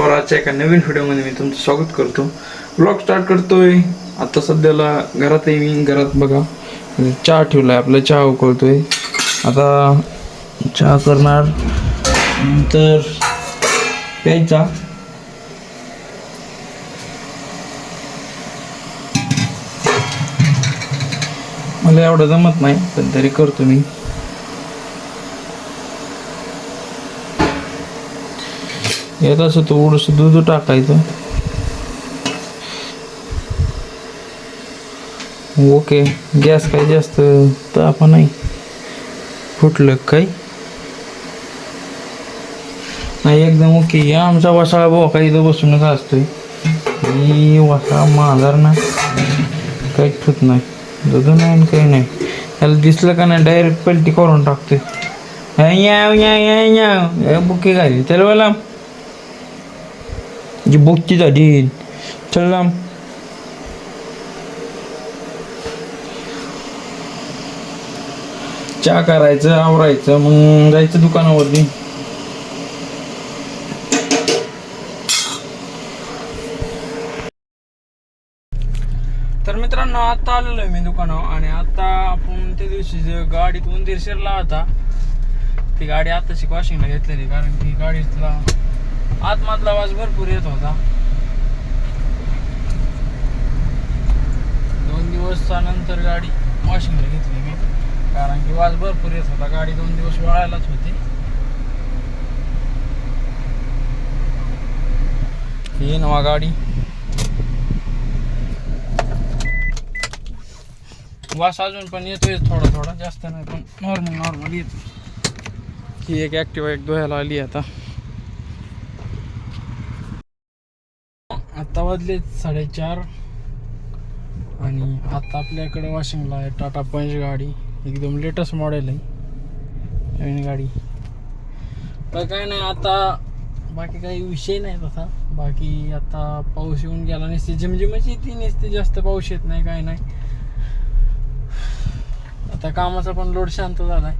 आजच्या एका नवीन व्हिडिओमध्ये मी तुमचं स्वागत करतो. ब्लॉग स्टार्ट करतोय. आता सध्याला घरात आहे मी. घरात बघा चहा ठेवलाय, आपला चहा उकळतोय. आता चहा करणार, नंतर प्यायचा. मला एवढं जमत नाही पण तरी करतो मी. यात असं थोडंसं दूध टाकायचं. ओके, गॅस काही जास्त तापा नाही. फुटलं काही नाही, एकदम ओके. या आमचा वसाळा बोका इथं बसूनच असतोय. ही वसाळा मांजर ना काहीच ठुत नाही, दूध नाही काही नाही. त्याला दिसलं का नाही डायरेक्ट पलटी करून टाकतोय. बुके घाली त्याला मला जी बुकची झाली. चल चहा करायचं, आवरायचं, मग जायचं दुकानावरती. तर मित्रांनो, आता आलेलो आहे मी दुकानावर. आणि आता आपण त्या दिवशी जे गाडीत उंदीर शिरला होता, ती गाडी आताशी वॉशिंगला घेतलेली. कारण की गाडीतला आतमधला आवाज भरपूर येत होता. 2 दिवसानंतर गाडी वॉशिंगला घेतली मी, कारण की वाज भरपूर येत होता. गाडी 2 दिवस वाळायलाच होती. ही नवा गाडी वास अजून पण येतोय थोडा थोडा, जास्त नाही पण नॉर्मल येतो. ही एक ॲक्टिवा एक धुवायला आली. आता वाजले 4:30 आणि आता आपल्याकडे वॉशिंगला आहे टाटा पंच गाडी. एकदम लेटेस्ट मॉडेल आहे, नवीन गाडी. पण काय नाही, आता बाकी काही विषय नाही तसा. बाकी आता पाऊस येऊन गेला, नसते झिमझिमची ती नसते, जास्त पाऊस येत नाही, काय नाही. आता कामाचा पण लोड शांत झालाय.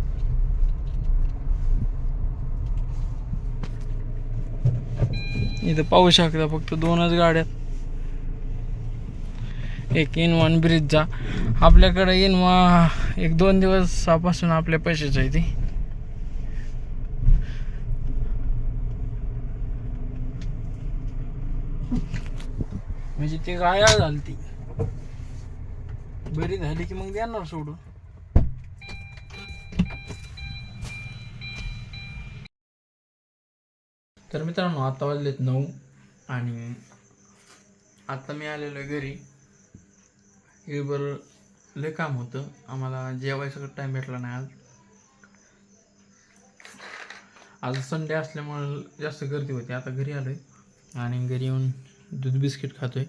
इथं पाहू शकता फक्त 2च गाड्यात. एक इनोवा ब्रिजचा. आपल्याकडे इनोवा 1-2 दिवसापासून आपल्या पैशाच आहे ती. म्हणजे ती गाया झाली, ती बरी झाली की मग देणार सोडून. तर मित्रांनो, आता वाजलेत 9 आणि आता मी आलेलो आहे घरी. बरं लय काम होतं आम्हाला, जेवायचं टाईम भेटला नाही आज संडे असल्यामुळे जास्त गर्दी होती. आता घरी आलोय आणि घरी येऊन दूध बिस्किट खातोय.